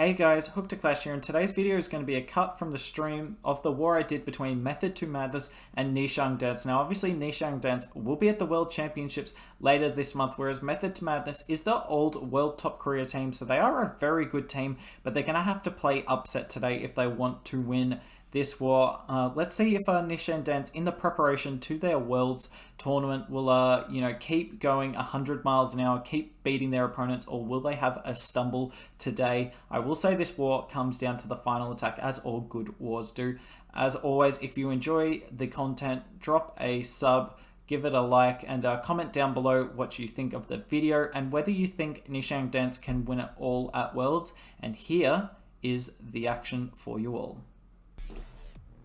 Hey guys, Hook to Clash here, and today's video is going to be a cut from the stream of the war I did between Method2Madness and Chang. Now obviously Chang will be at the World Championships later this month, whereas Method2Madness is the old World Top Korea team, so they are a very good team, but they're going to have to play upset today if they want to win this war. Let's see if Chang in the preparation to their Worlds tournament will keep going 100 miles an hour, keep beating their opponents, or will they have a stumble today? I will say this war comes down to the final attack, as all good wars do. As always, if you enjoy the content, drop a sub, give it a like, and comment down below what you think of the video and whether you think Chang can win it all at Worlds. And here is the action for you all.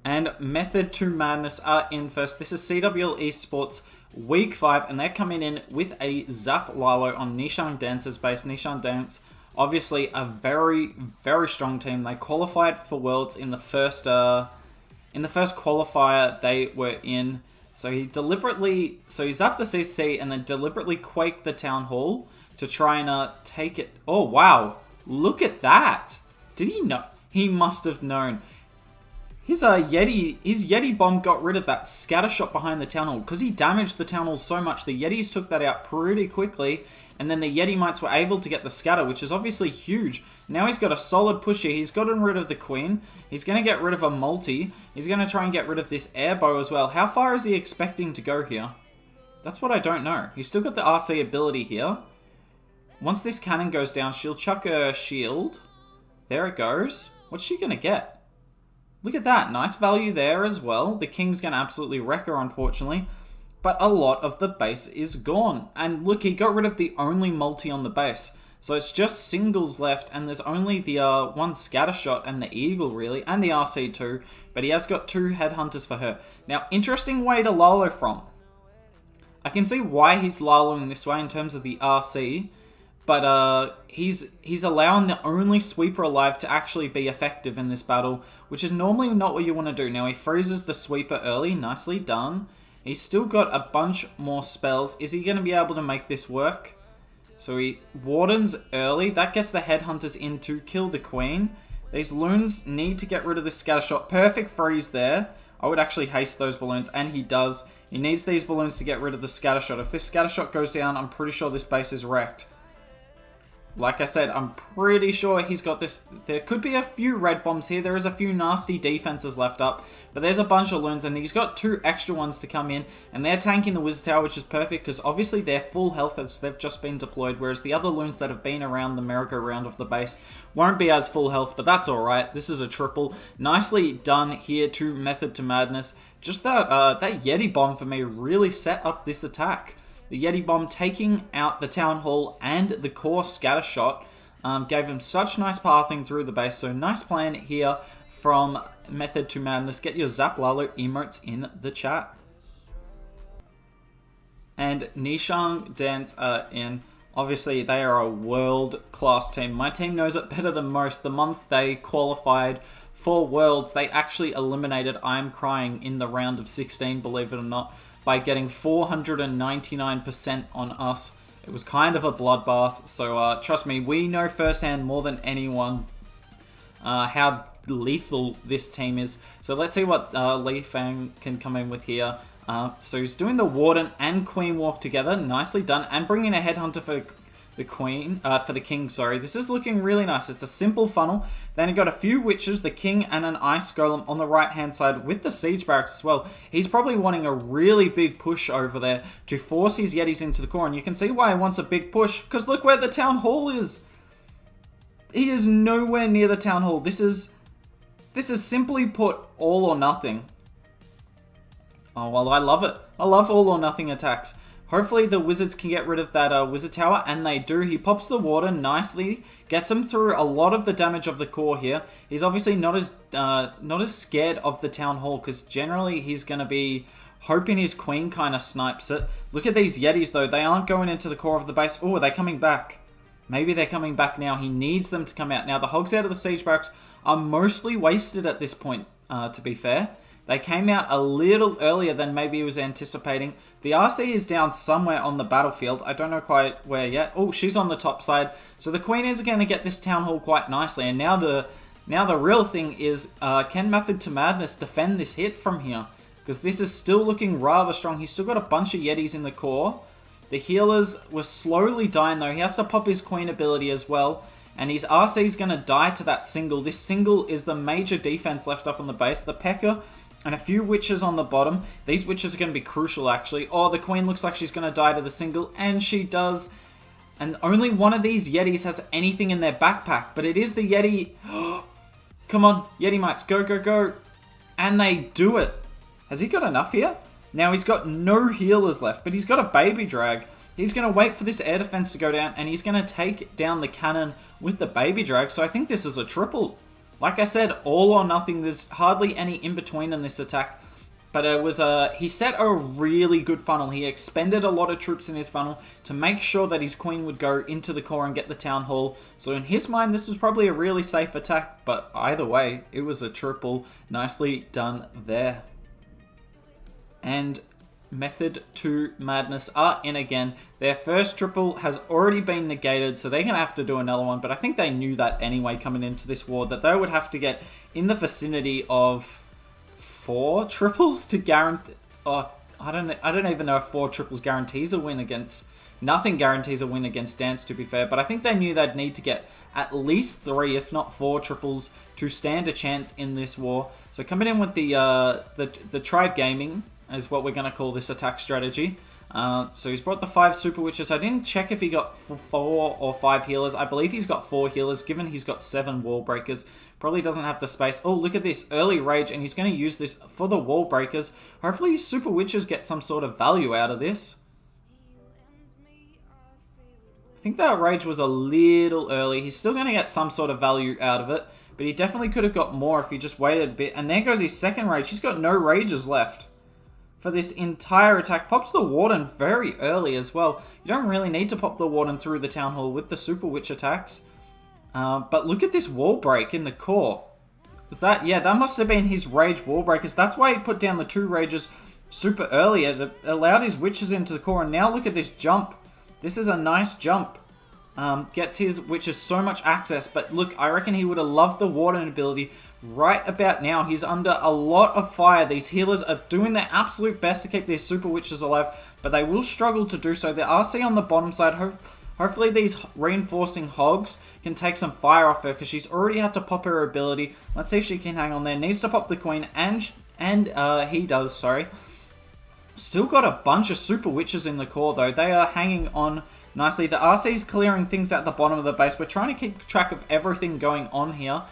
And Method2Madness are in first. This is CWL Esports Week 5, and they're coming in with a Zap Lalo on Chang base. Chang, obviously a very, very strong team. They qualified for Worlds in the first qualifier they were in. So he zapped the CC and then deliberately quaked the Town Hall to try and take it. Oh wow, look at that! Did he know? He must have known. His Yeti bomb got rid of that scatter shot behind the Town Hall. Because he damaged the Town Hall so much, the Yetis took that out pretty quickly. And then the Yeti Mites were able to get the scatter, which is obviously huge. Now he's got a solid push here. He's gotten rid of the Queen. He's going to get rid of a multi. He's going to try and get rid of this air bow as well. How far is he expecting to go here? That's what I don't know. He's still got the RC ability here. Once this cannon goes down, she'll chuck a shield. There it goes. What's she going to get? Look at that, nice value there as well. The King's going to absolutely wreck her, unfortunately. But a lot of the base is gone. And look, he got rid of the only multi on the base. So it's just singles left, and there's only the one scatter shot and the eagle, really, and the RC too. But he has got 2 headhunters for her. Now, interesting way to Lalo from. I can see why he's Laloing this way in terms of the RC. But he's allowing the only sweeper alive to actually be effective in this battle, which is normally not what you want to do. Now he freezes the sweeper early, nicely done. He's still got a bunch more spells. Is he going to be able to make this work? So he wardens early. That gets the headhunters in to kill the Queen. These loons need to get rid of the scatter shot. Perfect freeze there. I would actually haste those balloons, and he does. He needs these balloons to get rid of the scatter shot. If this scatter shot goes down, I'm pretty sure this base is wrecked. Like I said, I'm pretty sure he's got this. There could be a few red bombs here. There is a few nasty defenses left up. But there's a bunch of loons, and he's got 2 extra ones to come in. And they're tanking the Wizard Tower, which is perfect, because obviously they're full health as they've just been deployed. Whereas the other loons that have been around the merry-go-round of the base won't be as full health, but that's alright. This is a triple. Nicely done here to Method2Madness. Just that Yeti bomb for me really set up this attack. The Yeti Bomb taking out the Town Hall and the core scatter shot gave him such nice pathing through the base. So nice plan here from Method2Madness. Get your Zap Lalo emotes in the chat. And Chang are in. Obviously, they are a world-class team. My team knows it better than most. The month they qualified for Worlds, they actually eliminated I'm Crying in the round of 16, believe it or not, by getting 499% on us. It was kind of a bloodbath, so trust me, we know firsthand more than anyone how lethal this team is. So let's see what Li Fang can come in with here. So he's doing the Warden and Queen walk together, nicely done, and bringing a Headhunter for the Queen, for the King, sorry. This is looking really nice. It's a simple funnel. Then you got a few Witches, the King, and an Ice Golem on the right-hand side with the Siege Barracks as well. He's probably wanting a really big push over there to force his Yetis into the core, and you can see why he wants a big push, because look where the Town Hall is. He is nowhere near the Town Hall. This is simply put all or nothing. Oh, well, I love it. I love all or nothing attacks. Hopefully the Wizards can get rid of that Wizard Tower, and they do. He pops the Warden nicely, gets him through a lot of the damage of the core here. He's obviously not as scared of the Town Hall, because generally he's going to be hoping his Queen kind of snipes it. Look at these Yetis, though. They aren't going into the core of the base. Oh, are they coming back? Maybe they're coming back now. He needs them to come out. Now, the Hogs out of the Siege Barracks are mostly wasted at this point, to be fair. They came out a little earlier than maybe he was anticipating. The RC is down somewhere on the battlefield. I don't know quite where yet. Oh, she's on the top side. So the Queen is going to get this Town Hall quite nicely. And now the real thing is, can Method2Madness defend this hit from here? Because this is still looking rather strong. He's still got a bunch of Yetis in the core. The healers were slowly dying though. He has to pop his Queen ability as well. And his RC is going to die to that single. This single is the major defense left up on the base. The P.E.K.K.A. and a few witches on the bottom. These witches are going to be crucial actually. Oh, the Queen looks like she's going to die to the single. And she does. And only one of these Yetis has anything in their backpack. But it is the Yeti. Come on, Yeti Mites. Go, go, go. And they do it. Has he got enough here? Now he's got no healers left. But he's got a baby drag. He's going to wait for this air defense to go down. And he's going to take down the cannon with the baby drag. So I think this is a triple. Like I said, all or nothing. There's hardly any in-between in this attack. But it was he set a really good funnel. He expended a lot of troops in his funnel to make sure that his Queen would go into the core and get the Town Hall. So in his mind, this was probably a really safe attack. But either way, it was a triple. Nicely done there. And Method2Madness are in again. Their first triple has already been negated, so they're going to have to do another one. But I think they knew that anyway coming into this war, that they would have to get in the vicinity of 4 triples to guarantee... Oh, I don't even know if 4 triples guarantees a win against... Nothing guarantees a win against Dance, to be fair. But I think they knew they'd need to get at least 3, if not 4 triples to stand a chance in this war. So coming in with the Tribe Gaming is what we're going to call this attack strategy. So he's brought the 5 Super Witches. I didn't check if he got 4 or 5 healers. I believe he's got 4 healers, given he's got 7 wall breakers. Probably doesn't have the space. Oh, look at this. Early rage, and he's going to use this for the wall breakers. Hopefully his Super Witches get some sort of value out of this. I think that rage was a little early. He's still going to get some sort of value out of it, but he definitely could have got more if he just waited a bit. And there goes his second rage. He's got no rages left for this entire attack. Pops the Warden very early as well. You don't really need to pop the Warden through the Town Hall with the Super Witch attacks. But look at this wall break in the core. Was that? Yeah, that must have been his rage wall breakers. That's why he put down the 2 rages super early. It allowed his witches into the core. And now look at this jump. This is a nice jump. Gets his witches so much access. But look, I reckon he would have loved the Warden ability. Right about now, he's under a lot of fire. These healers are doing their absolute best to keep their Super Witches alive, but they will struggle to do so. The RC on the bottom side, hopefully these reinforcing hogs can take some fire off her, because she's already had to pop her ability. Let's see if she can hang on there. Needs to pop the Queen, and he does, sorry. Still got a bunch of Super Witches in the core, though. They are hanging on nicely. The RC's clearing things at the bottom of the base. We're trying to keep track of everything going on here.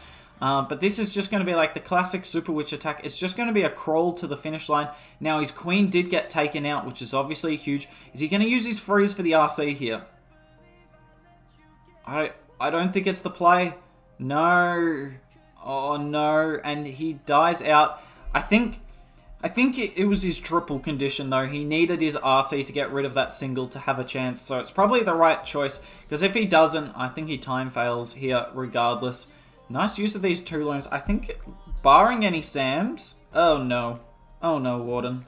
But this is just going to be like the classic Super Witch attack. It's just going to be a crawl to the finish line. Now, his Queen did get taken out, which is obviously huge. Is he going to use his freeze for the RC here? I don't think it's the play. No. Oh, no. And he dies out. I think it was his triple condition, though. He needed his RC to get rid of that single to have a chance. So it's probably the right choice. Because if he doesn't, I think he time fails here regardless. Nice use of these 2 loans. I think, barring any Sams... Oh, no. Oh, no, Warden.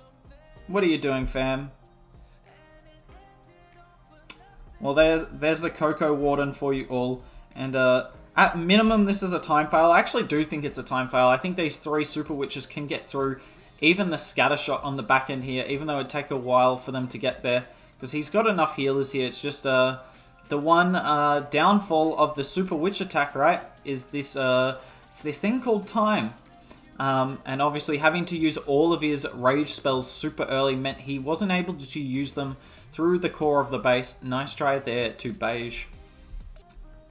What are you doing, fam? Well, there's the Coco Warden for you all. And at minimum, this is a time fail. I actually do think it's a time fail. I think these 3 Super Witches can get through even the scatter shot on the back end here, even though it'd take a while for them to get there. Because he's got enough healers here. It's just... the one downfall of the Super Witch attack, right, is this it's this thing called time. And obviously having to use all of his rage spells super early meant he wasn't able to use them through the core of the base. Nice try there to Beige.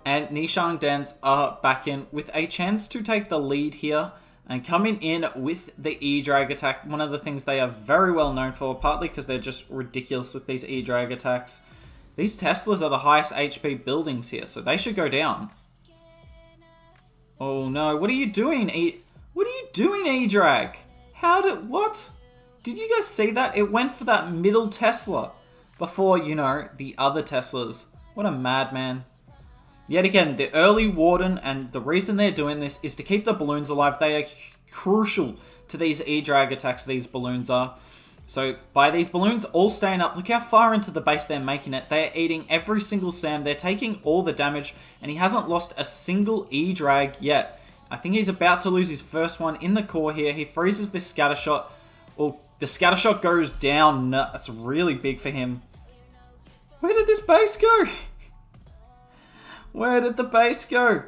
And Nishang Dance are back in with a chance to take the lead here. And coming in with the E-Drag attack, one of the things they are very well known for, partly because they're just ridiculous with these E-Drag attacks. These Teslas are the highest HP buildings here, so they should go down. Oh no, what are you doing, What are you doing, E-Drag? What? Did you guys see that? It went for that middle Tesla before, you know, the other Teslas. What a madman. Yet again, the early Warden, and the reason they're doing this is to keep the balloons alive. They are crucial to these E-Drag attacks, these balloons are. So, by these balloons all staying up, look how far into the base they're making it. They're eating every single SAM. They're taking all the damage, and he hasn't lost a single E-Drag yet. I think he's about to lose his first one in the core here. He freezes this scatter shot. Oh, the scatter shot goes down. That's really big for him. Where did this base go? Where did the base go?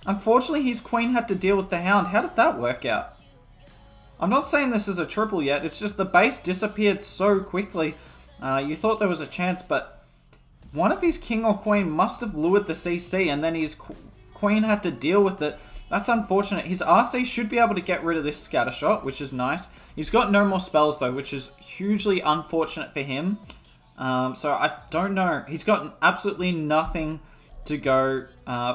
Unfortunately, his queen had to deal with the hound. How did that work out? I'm not saying this is a triple yet. It's just the base disappeared so quickly. You thought there was a chance, but one of his king or queen must have lured the CC, and then his queen had to deal with it. That's unfortunate. His RC should be able to get rid of this scatter shot, which is nice. He's got no more spells, though, which is hugely unfortunate for him. So I don't know. He's got absolutely nothing to go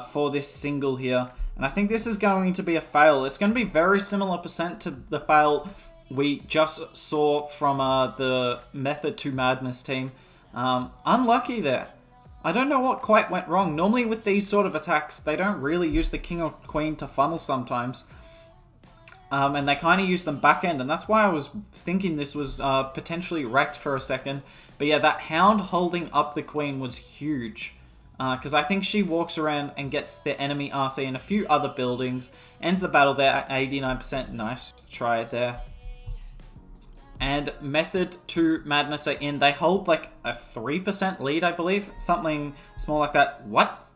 for this single here. And I think this is going to be a fail. It's going to be very similar percent to the fail we just saw from the Method2Madness team. Unlucky there. I don't know what quite went wrong. Normally with these sort of attacks, they don't really use the king or queen to funnel sometimes. And they kind of use them back end. And that's why I was thinking this was potentially wrecked for a second. But yeah, that hound holding up the queen was huge. Because I think she walks around and gets the enemy RC in a few other buildings. Ends the battle there at 89%. Nice try there. And Method2Madness are in. They hold like a 3% lead, I believe. Something small like that. What?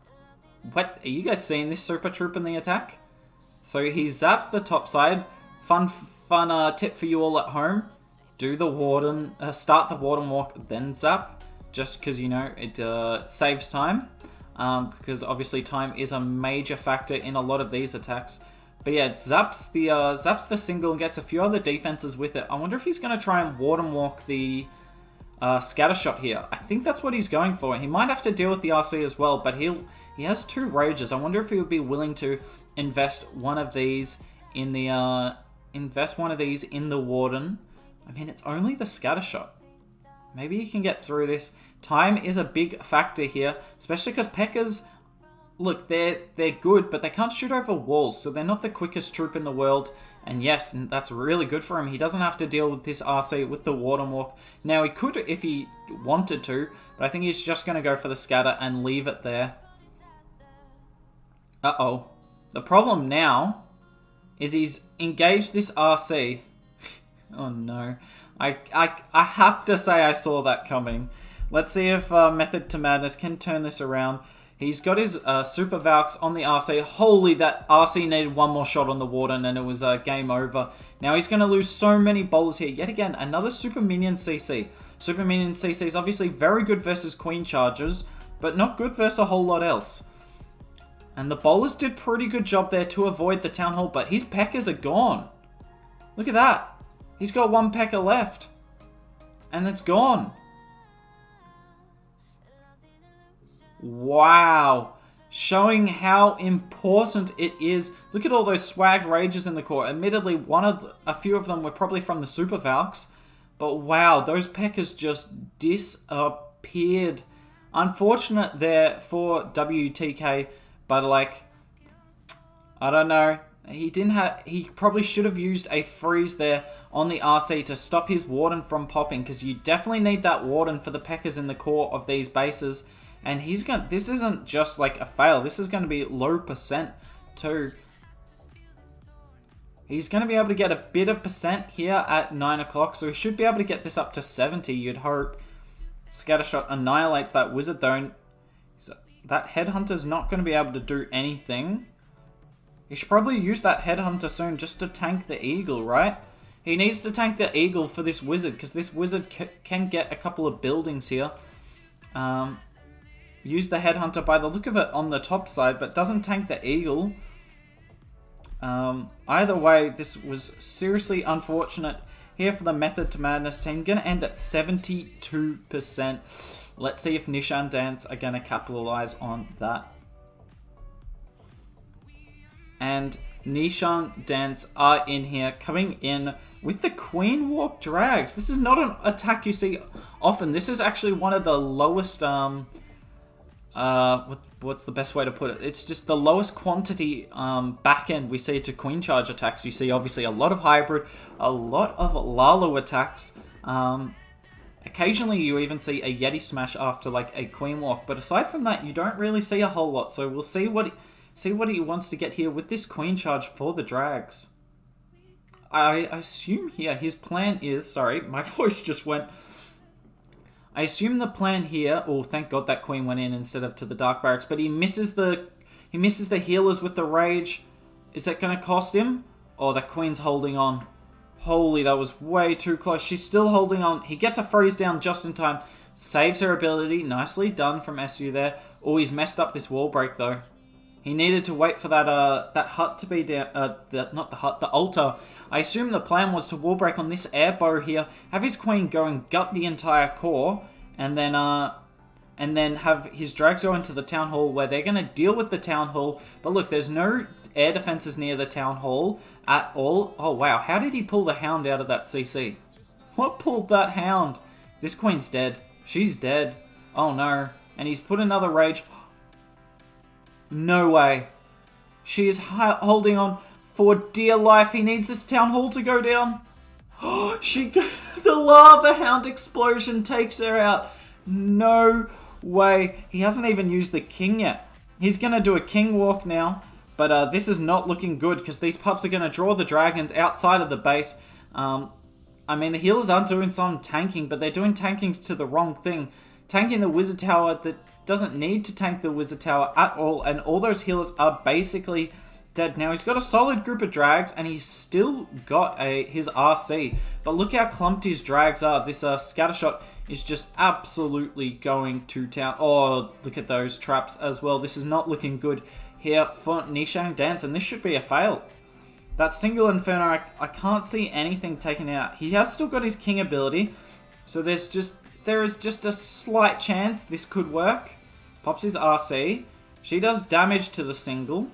What? Are you guys seeing this Super Troop in the attack? So he zaps the top side. Fun tip for you all at home. Do the Warden, start the Warden walk, then zap. Just because, you know, it saves time. Because obviously time is a major factor in a lot of these attacks. But yeah, it zaps the single and gets a few other defenses with it. I wonder if he's going to try and Warden walk the scatter shot here. I think that's what he's going for. He might have to deal with the RC as well, but he has 2 rages. I wonder if he would be willing to invest one of these in the Warden. I mean, it's only the scatter shot. Maybe he can get through this. Time is a big factor here, especially because P.E.K.K.A.'s, look, they're good, but they can't shoot over walls, so they're not the quickest troop in the world. And yes, that's really good for him. He doesn't have to deal with this RC with the Warden walk. Now, he could if he wanted to, but I think he's just going to go for the scatter and leave it there. Uh-oh. The problem now is he's engaged this RC. Oh, no. I have to say I saw that coming. Let's see if Method2Madness can turn this around. He's got his Super Valks on the RC. Holy, that RC needed one more shot on the Warden and it was game over. Now he's going to lose so many bowlers here. Yet again, another Super Minion CC. Super Minion CC is obviously very good versus Queen Chargers, but not good versus a whole lot else. And the bowlers did pretty good job there to avoid the Town Hall, but his P.E.K.K.A.s are gone. Look at that. He's got 1 P.E.K.K.A. left. And it's gone. Wow. Showing how important it is. Look at all those swagged rages in the core. Admittedly, a few of them were probably from the Super Valks. But wow, those P.E.K.K.A.s just disappeared. Unfortunate there for WTK. But like, I don't know. He probably should have used a freeze there on the RC to stop his Warden from popping, because you definitely need that Warden for the P.E.K.K.A.s in the core of these bases. And this isn't just like a fail. This is going to be low percent too. He's going to be able to get a bit of percent here at 9 o'clock. So he should be able to get this up to 70, you'd hope. Scattershot annihilates that wizard though. So that Headhunter's not going to be able to do anything. He should probably use that Headhunter soon just to tank the Eagle, right? He needs to tank the Eagle for this Wizard, because this Wizard can get a couple of buildings here. Use the Headhunter by the look of it on the top side, but doesn't tank the Eagle. Either way, this was seriously unfortunate here for the Method2Madness team. Going to end at 72%. Let's see if Nishan Dance are going to capitalize on that. And Nishan Dance are in here, coming in with the Queen Walk Drags. This is not an attack you see often. This is actually one of the lowest what's the best way to put it? It's just the lowest quantity back end we see to queen charge attacks. You see obviously a lot of hybrid, a lot of Lalo attacks. Occasionally you even see a Yeti smash after like a queen walk, but aside from that you don't really see a whole lot. So we'll see what he wants to get here with this queen charge for the drags. I assume here his plan is, sorry, my voice just went. I assume the plan here, oh thank god that queen went in instead of to the Dark Barracks, but he misses the healers with the rage. Is that going to cost him? Oh, the queen's holding on. Holy, that was way too close. She's still holding on. He gets a freeze down just in time. Saves her ability. Nicely done from SU there. Oh, he's messed up this wall break though. He needed to wait for that hut to be down. Not the hut, the altar. I assume the plan was to wall break on this air bow here, have his queen go and gut the entire core, and then have his drags go into the town hall where they're going to deal with the town hall. But look, there's no air defenses near the town hall at all. Oh wow, how did he pull the hound out of that CC? What pulled that hound? This queen's dead. She's dead. Oh no. And he's put another rage. No way. She is holding on for dear life. He needs this town hall to go down. The lava hound explosion takes her out. No way. He hasn't even used the king yet. He's going to do a king walk now. But this is not looking good because these pups are going to draw the dragons outside of the base. I mean, the healers aren't doing some tanking, but they're doing tanking to the wrong thing. Tanking the wizard tower that doesn't need to tank the wizard tower at all, and all those healers are basically dead. Now he's got a solid group of drags and he's still got his RC, but look how clumped his drags are. This scattershot is just absolutely going to town. Oh, look at those traps as well. This is not looking good here for Nishang Dance, and this should be a fail. That single Inferno, I can't see anything taken out. He has still got his king ability, so there is just a slight chance this could work. Pops his RC. She does damage to the single,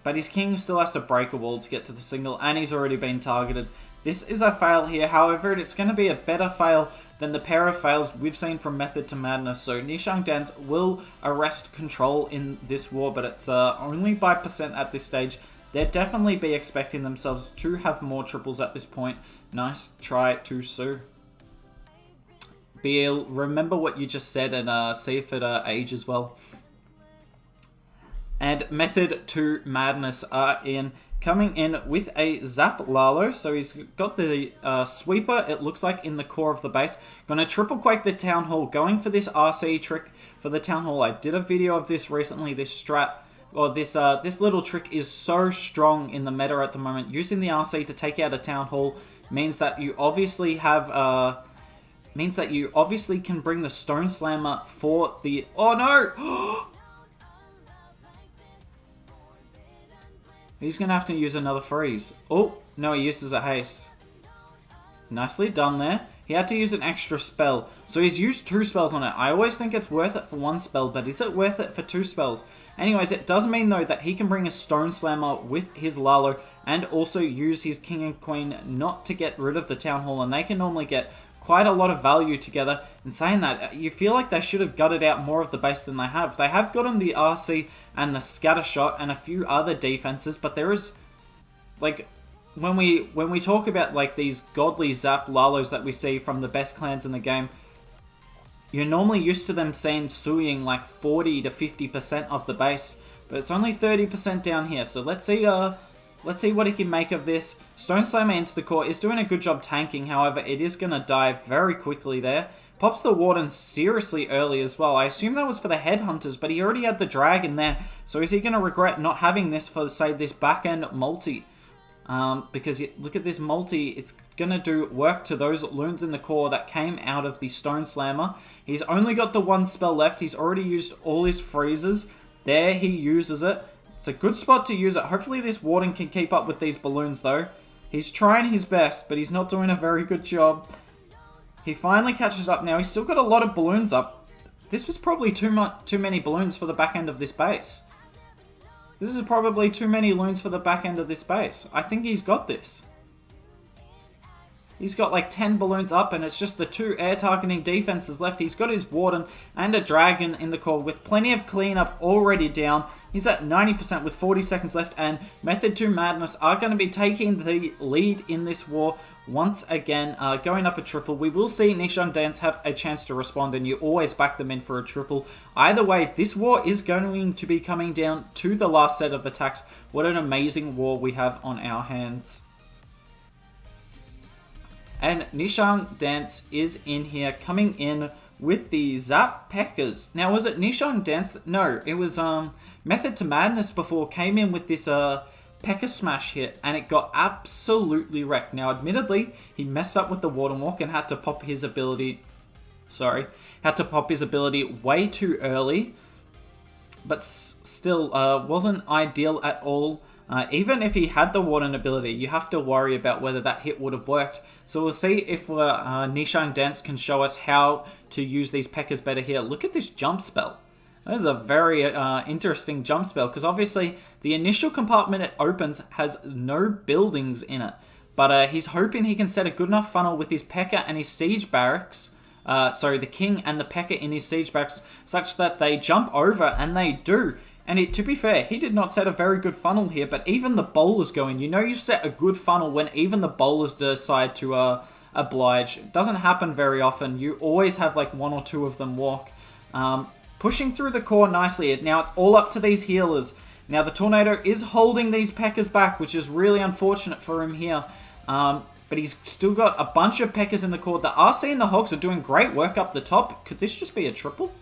but his king still has to break a wall to get to the single, and he's already been targeted. This is a fail here. However, it's going to be a better fail than the pair of fails we've seen from Method2Madness. So Nishang Dance will arrest control in this war, but it's only by percent at this stage. They'd definitely be expecting themselves to have more triples at this point. Nice try to sue. BL, remember what you just said and see if it ages well. And Method2Madness are coming in with a Zap Lalo. So he's got the sweeper, it looks like, in the core of the base. Going to triple quake the town hall, going for this RC trick for the town hall. I did a video of this recently, this strat. Or this little trick is so strong in the meta at the moment. Using the RC to take out a town hall means that you obviously have can bring the Stone Slammer for the... Oh no! He's going to have to use another freeze. Oh, no, he uses a haste. Nicely done there. He had to use an extra spell. So he's used 2 spells on it. I always think it's worth it for 1 spell, but is it worth it for 2 spells? Anyways, it does mean, though, that he can bring a Stone Slammer with his Lalo and also use his King and Queen not to get rid of the Town Hall, and they can normally get quite a lot of value together. In saying that, you feel like they should have gutted out more of the base than they have. They have gotten the RC and the Scatter Shot and a few other defenses, but there is, like, when we talk about like these godly Zap Lalos that we see from the best clans in the game, you're normally used to them saying suing like 40 to 50% of the base, but it's only 30% down here. So let's see what he can make of this. Stone Slammer into the core is doing a good job tanking, however, it is going to die very quickly there. Pops the Warden seriously early as well. I assume that was for the Headhunters, but he already had the Dragon there. So is he going to regret not having this for, say, this back-end multi? Because look at this multi, it's going to do work to those loons in the core that came out of the Stone Slammer. He's only got the 1 spell left. He's already used all his freezes. There, he uses it. It's a good spot to use it. Hopefully this Warden can keep up with these balloons though. He's trying his best, but he's not doing a very good job. He finally catches up now. He's still got a lot of balloons up. This was probably too many balloons for the back end of this base. This is probably too many loons for the back end of this base. I think he's got this. He's got like 10 balloons up, and it's just the 2 air targeting defenses left. He's got his Warden and a Dragon in the core with plenty of cleanup already down. He's at 90% with 40 seconds left, and Method2Madness are going to be taking the lead in this war once again, going up a triple. We will see Nishang Dance have a chance to respond, and you always back them in for a triple. Either way, this war is going to be coming down to the last set of attacks. What an amazing war we have on our hands. And Nishang Dance is in here, coming in with the Zap Pekkers. Now, was it Nishang Dance? No, it was Method2Madness before came in with this Pekker Smash hit, and it got absolutely wrecked. Now, admittedly, he messed up with the Warden Walk and had to pop his ability. Way too early, but still wasn't ideal at all. Even if he had the Warden ability, you have to worry about whether that hit would have worked. So we'll see if Nishang Dance can show us how to use these Pekkers better here. Look at this jump spell. That is a very interesting jump spell, because obviously the initial compartment it opens has no buildings in it. But he's hoping he can set a good enough funnel with his Pekker and his Siege Barracks. The King and the Pekker in his Siege Barracks, such that they jump over, and they do. And to be fair, he did not set a very good funnel here, but even the bowlers go in. You know you set a good funnel when even the bowlers decide to oblige. It doesn't happen very often. You always have like 1 or 2 of them walk. Pushing through the core nicely. Now it's all up to these healers. Now the Tornado is holding these Pekkers back, which is really unfortunate for him here. But he's still got a bunch of Pekkers in the core. The RC and the Hogs are doing great work up the top. Could this just be a triple?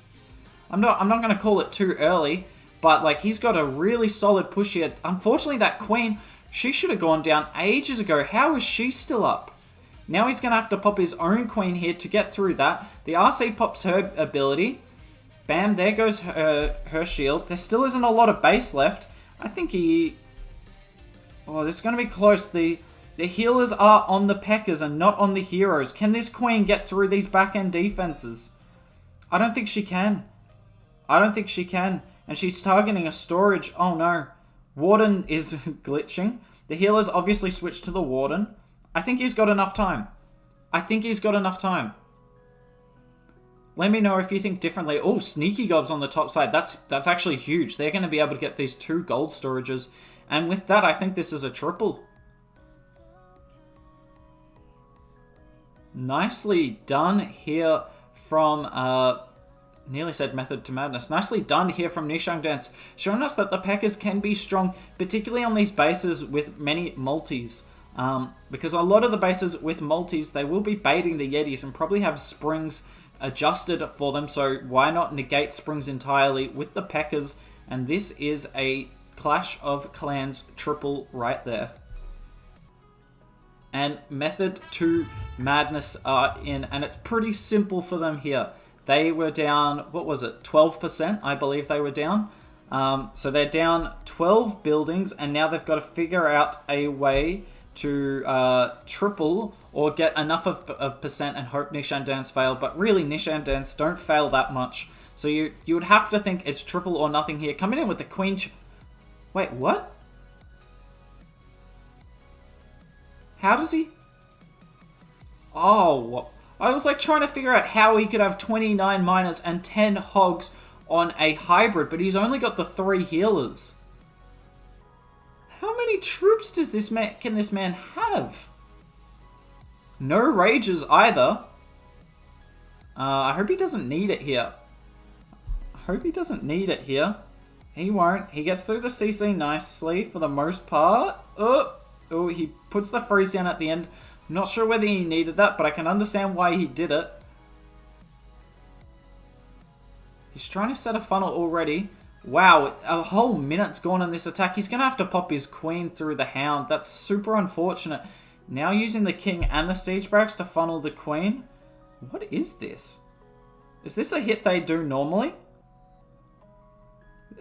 I'm not going to call it too early. But like, he's got a really solid push here. Unfortunately, that Queen, she should have gone down ages ago. How is she still up? Now he's going to have to pop his own Queen here to get through that. The RC pops her ability. Bam, there goes her shield. There still isn't a lot of base left. I think he... Oh, this is going to be close. The healers are on the Pekkers and not on the heroes. Can this Queen get through these back-end defenses? I don't think she can. And she's targeting a storage. Oh no. Warden is glitching. The healers obviously switched to the Warden. I think he's got enough time. Let me know if you think differently. Oh, Sneaky Gobs on the top side. That's actually huge. They're going to be able to get these 2 gold storages. And with that, I think this is a triple. Nicely done here from... Nearly said Method2Madness. Nicely done here from Nishang Dance, showing us that the Pekkers can be strong, particularly on these bases with many multis. Because a lot of the bases with multis, they will be baiting the Yetis and probably have springs adjusted for them, so why not negate springs entirely with the Pekkers? And this is a Clash of Clans triple right there. And Method2Madness are in, and it's pretty simple for them here. They were down, what was it, 12%, I believe they were down. So they're down 12 buildings, and now they've got to figure out a way to triple or get enough of a percent and hope Nishang Dance fail. But really, Nishang Dance don't fail that much. So you would have to think it's triple or nothing here. Coming in with the Queen... Wait, what? How does he... Oh, I was like trying to figure out how he could have 29 miners and 10 hogs on a hybrid, but he's only got the 3 healers. How many troops does can this man have? No rages either. I hope he doesn't need it here. He won't. He gets through the CC nicely for the most part. Oh, he puts the freeze down at the end. I'm not sure whether he needed that, but I can understand why he did it. He's trying to set a funnel already. Wow, a whole minute's gone on this attack. He's going to have to pop his Queen through the Hound. That's super unfortunate. Now using the King and the Siege Barracks to funnel the Queen. What is this? Is this a hit they do normally?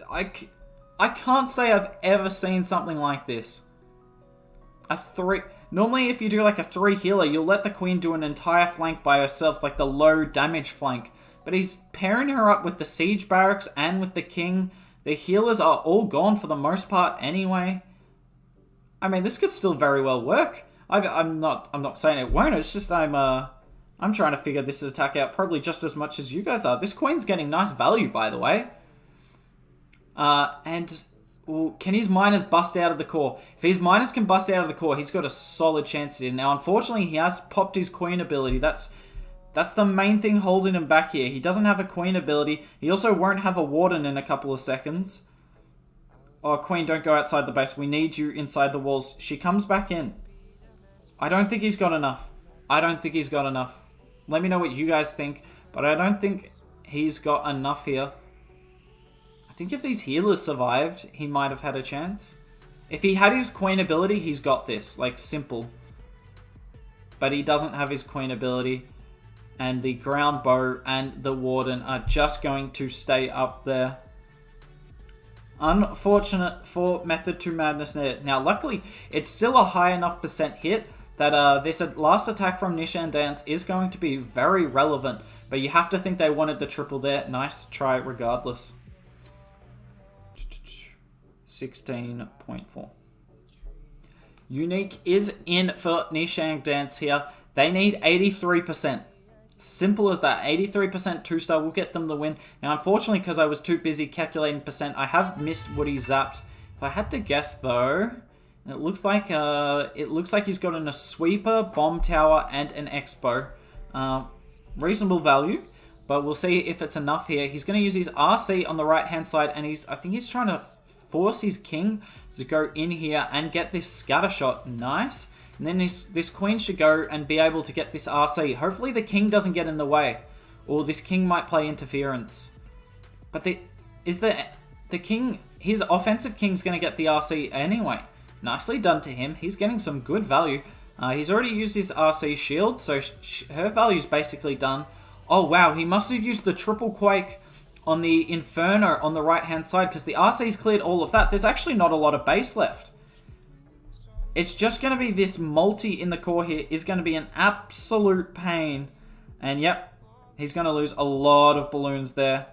I can't say I've ever seen something like this. Normally, if you do like a 3 healer, you'll let the Queen do an entire flank by herself, like the low damage flank. But he's pairing her up with the Siege Barracks and with the King. The healers are all gone for the most part anyway. I mean, this could still very well work. I'm not saying it won't. It's just I'm trying to figure this attack out probably just as much as you guys are. This queen's getting nice value, by the way. And can his miners bust out of the core? If his miners can bust out of the core, he's got a solid chance to. Now, unfortunately, he has popped his queen ability. That's the main thing holding him back here. He doesn't have a queen ability. He also won't have a warden in a couple of seconds. Oh, queen, don't go outside the base. We need you inside the walls. She comes back in. I don't think he's got enough. I don't think he's got enough. Let me know what you guys think, but I don't think he's got enough here. I think if these healers survived, he might have had a chance. If he had his queen ability, he's got this. Like, simple. But he doesn't have his queen ability. And the ground bow and the warden are just going to stay up there. Unfortunate for Method2Madness there. Now, luckily, it's still a high enough percent hit that this last attack from Nishan Dance is going to be very relevant. But you have to think they wanted the triple there. Nice try regardless. 16.4. Unique is in for Nishan Dance here. They need 83%. Simple as that. 83% 2-star will get them the win. Now, unfortunately, because I was too busy calculating percent, I have missed what he zapped. If I had to guess, though, it looks like he's gotten a sweeper, bomb tower, and an expo. Reasonable value, but we'll see if it's enough here. He's going to use his RC on the right-hand side, and I think he's trying to force his king to go in here and get this scatter shot. Nice. And then this queen should go and be able to get this RC. Hopefully the king doesn't get in the way. Or this king might play interference. But the king, his offensive king's going to get the RC anyway. Nicely done to him. He's getting some good value. He's already used his RC shield, so her value's basically done. Oh wow, he must have used the triple quake on the Inferno on the right-hand side, because the RC's cleared all of that. There's actually not a lot of base left. It's just going to be this multi in the core here is going to be an absolute pain. And yep, he's going to lose a lot of balloons there.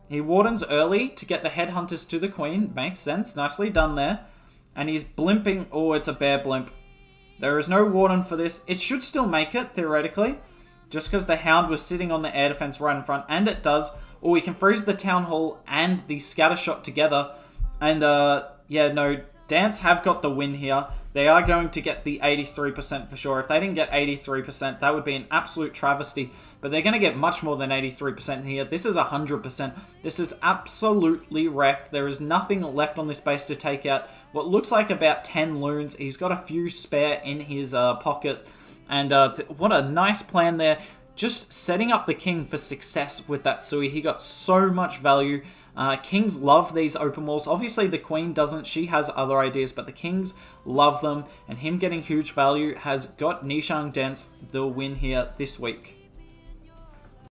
He wardens early to get the headhunters to the queen. Makes sense. Nicely done there. And he's blimping. Oh, it's a bear blimp. There is no warden for this. It should still make it, theoretically. Just because the hound was sitting on the air defense right in front. And it does. Or we can freeze the town hall and the scatter shot together. And, yeah, no, Dance have got the win here. They are going to get the 83% for sure. If they didn't get 83%, that would be an absolute travesty. But they're going to get much more than 83% here. This is 100%. This is absolutely wrecked. There is nothing left on this base to take out. What looks like about 10 loons. He's got a few spare in his pocket. And what a nice plan there. Just setting up the king for success with that Sui. He got so much value. Kings love these open walls. Obviously, the queen doesn't. She has other ideas, but the kings love them. And him getting huge value has got Nishan Dance the win here this week.